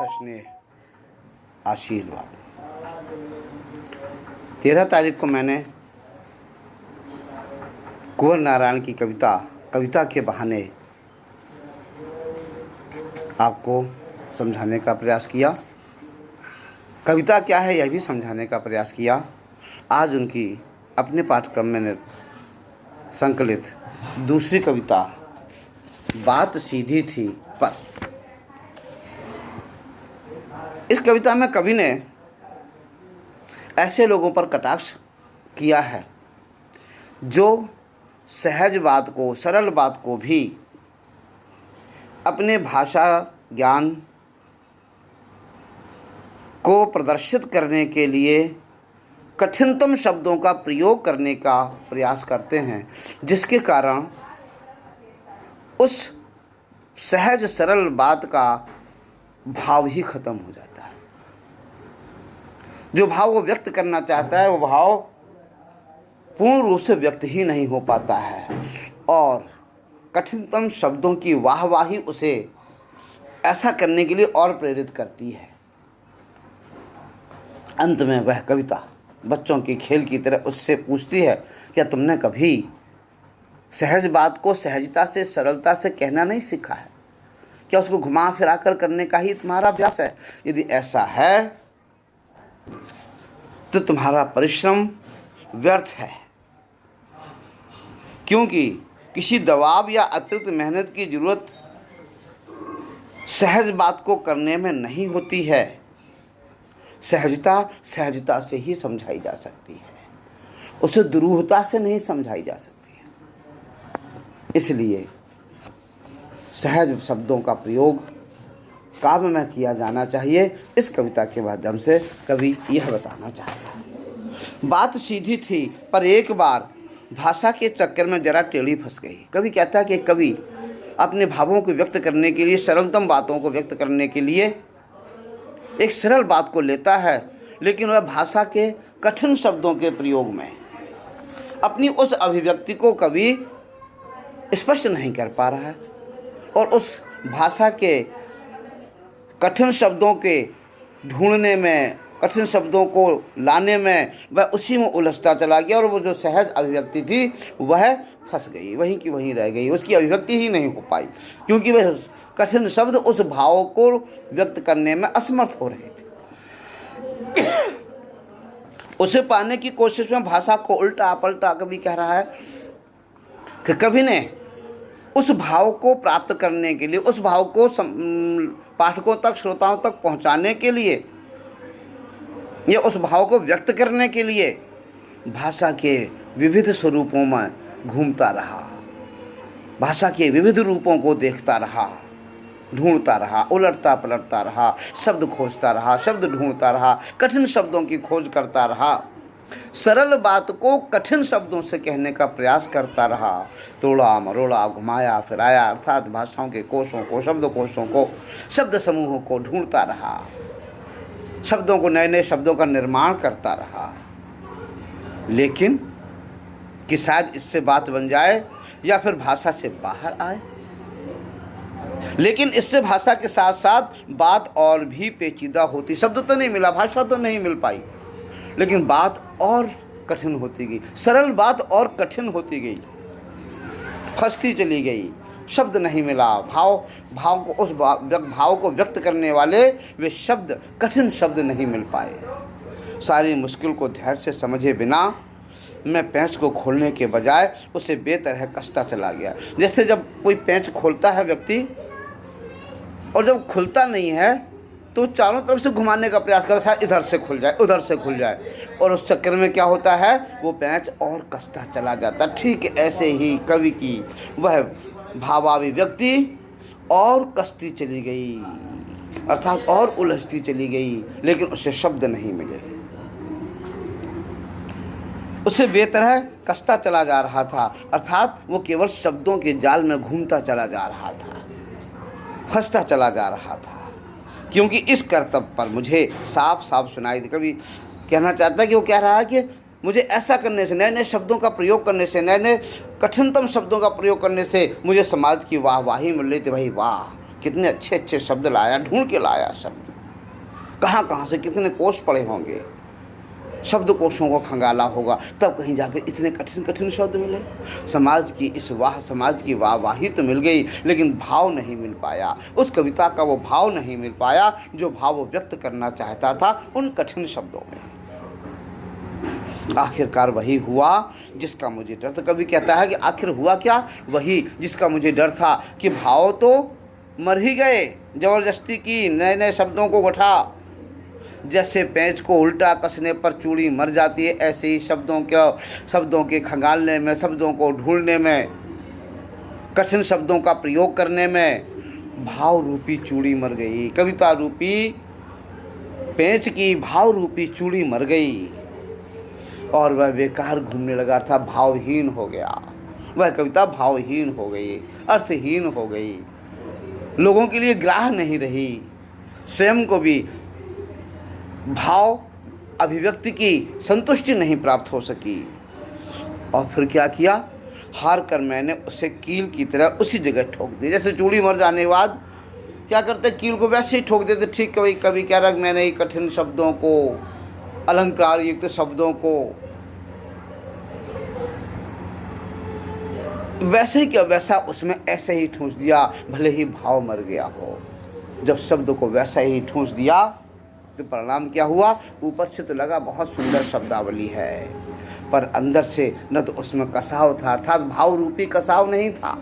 सस्नेह आशीर्वाद। 13 तारीख को मैंने कुंवर नारायण की कविता के बहाने आपको समझाने का प्रयास किया। कविता क्या है यह भी समझाने का प्रयास किया। आज उनकी अपने पाठ्यक्रम में संकलित दूसरी कविता बात सीधी थी पर, इस कविता में कवि ने ऐसे लोगों पर कटाक्ष किया है जो सहज बात को, सरल बात को भी अपने भाषा ज्ञान को प्रदर्शित करने के लिए कठिनतम शब्दों का प्रयोग करने का प्रयास करते हैं, जिसके कारण उस सहज सरल बात का भाव ही खत्म हो जाता है। जो भाव वो व्यक्त करना चाहता है वो भाव पूर्ण रूप से व्यक्त ही नहीं हो पाता है और कठिनतम शब्दों की वाहवाही उसे ऐसा करने के लिए और प्रेरित करती है। अंत में वह कविता बच्चों के खेल की तरह उससे पूछती है, क्या तुमने कभी सहज बात को सहजता से, सरलता से कहना नहीं सीखा है? क्या उसको घुमा फिरा कर करने का ही तुम्हारा अभ्यास है? यदि ऐसा है तो तुम्हारा परिश्रम व्यर्थ है, क्योंकि किसी दबाव या अतिरिक्त मेहनत की जरूरत सहज बात को करने में नहीं होती है। सहजता से ही समझाई जा सकती है, उसे दुरूहता से नहीं समझाई जा सकती है। इसलिए सहज शब्दों का प्रयोग काव्य में किया जाना चाहिए। इस कविता के माध्यम से कवि यह बताना चाहता है। बात सीधी थी पर एक बार भाषा के चक्कर में जरा टेढ़ी फंस गई। कवि कहता है कि कवि अपने भावों को व्यक्त करने के लिए, सरलतम बातों को व्यक्त करने के लिए एक सरल बात को लेता है, लेकिन वह भाषा के कठिन शब्दों के प्रयोग में अपनी उस अभिव्यक्ति को कभी स्पष्ट नहीं कर पा रहा है और उस भाषा के कठिन शब्दों के ढूंढने में, कठिन शब्दों को लाने में वह उसी में उलझता चला गया और वो जो सहज अभिव्यक्ति थी वह फंस गई, वहीं की वहीं रह गई। उसकी अभिव्यक्ति ही नहीं हो पाई क्योंकि वह कठिन शब्द उस भाव को व्यक्त करने में असमर्थ हो रहे थे। उसे पाने की कोशिश में भाषा को उल्टा पलटा कवि कह रहा है कि कवि ने उस भाव को प्राप्त करने के लिए, उस भाव को पाठकों तक, श्रोताओं तक पहुंचाने के लिए या उस भाव को व्यक्त करने के लिए भाषा के विविध स्वरूपों में घूमता रहा, भाषा के विविध रूपों को देखता रहा, ढूंढता रहा, उलटता पलटता रहा, शब्द खोजता रहा, शब्द ढूंढता रहा, कठिन शब्दों की खोज करता रहा, सरल बात को कठिन शब्दों से कहने का प्रयास करता रहा, तोड़ा मरोड़ा, घुमाया फिराया, अर्थात भाषाओं के कोशों को, शब्दकोशों को, शब्द समूहों को ढूंढता रहा, शब्दों को, नए नए शब्दों का निर्माण करता रहा, लेकिन कि शायद इससे बात बन जाए या फिर भाषा से बाहर आए। लेकिन इससे भाषा के साथ साथ बात और भी पेचीदा होती, शब्द तो नहीं मिला, भाषा तो नहीं मिल पाई, लेकिन बात और कठिन होती गई, सरल बात और कठिन होती गई, फंसती चली गई, शब्द नहीं मिला, भाव को, उस भाव को व्यक्त करने वाले वे शब्द, कठिन शब्द नहीं मिल पाए। सारी मुश्किल को धैर्य से समझे बिना मैं पेंच को खोलने के बजाय उसे बेतरह कसता चला गया। जैसे जब कोई पेंच खोलता है व्यक्ति और जब खुलता नहीं है तो चारों तरफ से घुमाने का प्रयास करता है, इधर से खुल जाए, उधर से खुल जाए, और उस चक्कर में क्या होता है, वो पेंच और कसता चला जाता। ठीक ऐसे ही कवि की वह भावाभिव्यक्ति और कसती चली गई, अर्थात और उलझती चली गई, लेकिन उसे शब्द नहीं मिले, उसे बेतरह कसता चला जा रहा था, अर्थात वो केवल शब्दों के जाल में घूमता चला जा रहा था, फंसता चला जा रहा था। क्योंकि इस कर्तव्य पर मुझे साफ साफ सुनाई दी। कभी कहना चाहता है कि वो कह रहा है कि मुझे ऐसा करने से, नए नए शब्दों का प्रयोग करने से, नए नए कठिनतम शब्दों का प्रयोग करने से मुझे समाज की वाहवाही मिल रही थी। भाई वाह, कितने अच्छे अच्छे शब्द लाया, ढूंढ के लाया शब्द। कहाँ कहाँ से कितने कोश पड़े होंगे, शब्दकोशों को खंगाला होगा, तब कहीं जाकर इतने कठिन कठिन शब्द मिले। समाज की वाहवाही तो मिल गई, लेकिन भाव नहीं मिल पाया। उस कविता का वो भाव नहीं मिल पाया जो भाव वो व्यक्त करना चाहता था उन कठिन शब्दों में। आखिरकार वही हुआ जिसका मुझे डर था। कवि कहता है कि आखिर हुआ क्या? वही जिसका मुझे डर था कि भाव तो मर ही गए, जबरदस्ती की नए नए शब्दों को गठा। जैसे पेंच को उल्टा कसने पर चूड़ी मर जाती है, ऐसे ही शब्दों के खंगालने में, शब्दों को ढूंढने में, कठिन शब्दों का प्रयोग करने में भाव रूपी चूड़ी मर गई। कविता रूपी पेंच की भाव रूपी चूड़ी मर गई और वह बेकार घूमने लगा था, भावहीन हो गया। वह कविता भावहीन हो गई, अर्थहीन हो गई, लोगों के लिए ग्राह्य नहीं रही, स्वयं को भी भाव अभिव्यक्ति की संतुष्टि नहीं प्राप्त हो सकी। और फिर क्या किया? हार कर मैंने उसे कील की तरह उसी जगह ठोक दिया। जैसे चूड़ी मर जाने के बाद क्या करते, कील को वैसे ही ठोक देते। ठीक कभी कह रहा मैंने ही कठिन शब्दों को, अलंकार युक्त शब्दों को वैसे ही क्या वैसा उसमें ऐसे ही ठूंस दिया, भले ही भाव मर गया हो। जब शब्द को वैसा ही ठूंस दिया तो परिणाम क्या हुआ? ऊपर से तो लगा बहुत सुंदर शब्दावली है, पर अंदर से न तो उसमें कसाव था, अर्थात भाव रूपी कसाव नहीं था,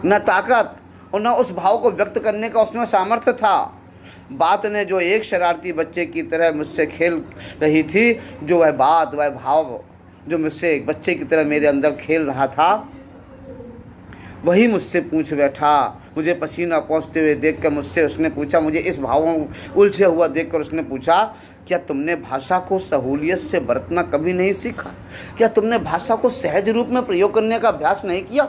न ताकत और न उस भाव को व्यक्त करने का उसमें सामर्थ्य था। बात ने जो एक शरारती बच्चे की तरह मुझसे खेल रही थी, जो वह बात, वह भाव जो मुझसे एक बच्चे की तरह मेरे अंदर खेल रहा था, वही मुझसे पूछ बैठा। मुझे पसीना पहुँचते हुए देखकर मुझसे उसने पूछा, मुझे इस भावों उलझे हुआ देखकर उसने पूछा, क्या तुमने भाषा को सहूलियत से बरतना कभी नहीं सीखा? क्या तुमने भाषा को सहज रूप में प्रयोग करने का अभ्यास नहीं किया?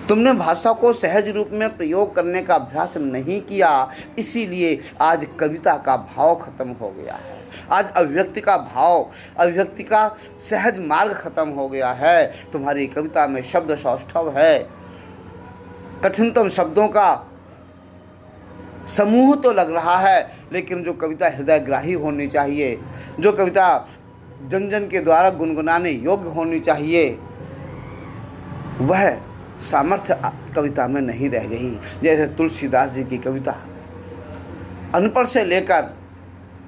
तुमने भाषा को सहज रूप में प्रयोग करने का अभ्यास नहीं किया, इसीलिए आज कविता का भाव खत्म हो गया है। आज अभिव्यक्ति का भाव, अभिव्यक्ति का सहज मार्ग खत्म हो गया है। तुम्हारी कविता में शब्द सौष्ठव है, कठिनतम शब्दों का समूह तो लग रहा है, लेकिन जो कविता हृदयग्राही होनी चाहिए, जो कविता जन जन के द्वारा गुनगुनाने योग्य होनी चाहिए, वह सामर्थ्य कविता में नहीं रह गई। जैसे तुलसीदास जी की कविता अनपढ़ से लेकर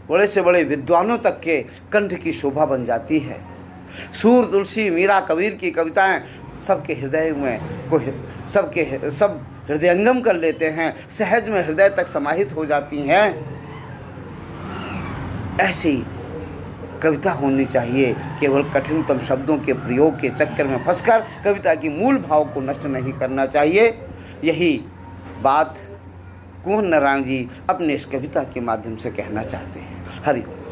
बड़े से बड़े विद्वानों तक के कंठ की शोभा बन जाती है। सूर, तुलसी, मीरा, कबीर की कविताएं सबके हृदय में सब हृदयंगम कर लेते हैं, सहज में हृदय तक समाहित हो जाती हैं। ऐसी कविता होनी चाहिए। केवल कठिनतम शब्दों के प्रयोग के चक्कर में फंसकर कविता की मूल भाव को नष्ट नहीं करना चाहिए। यही बात कुंवर नारायण जी अपने इस कविता के माध्यम से कहना चाहते हैं। हरि ओम।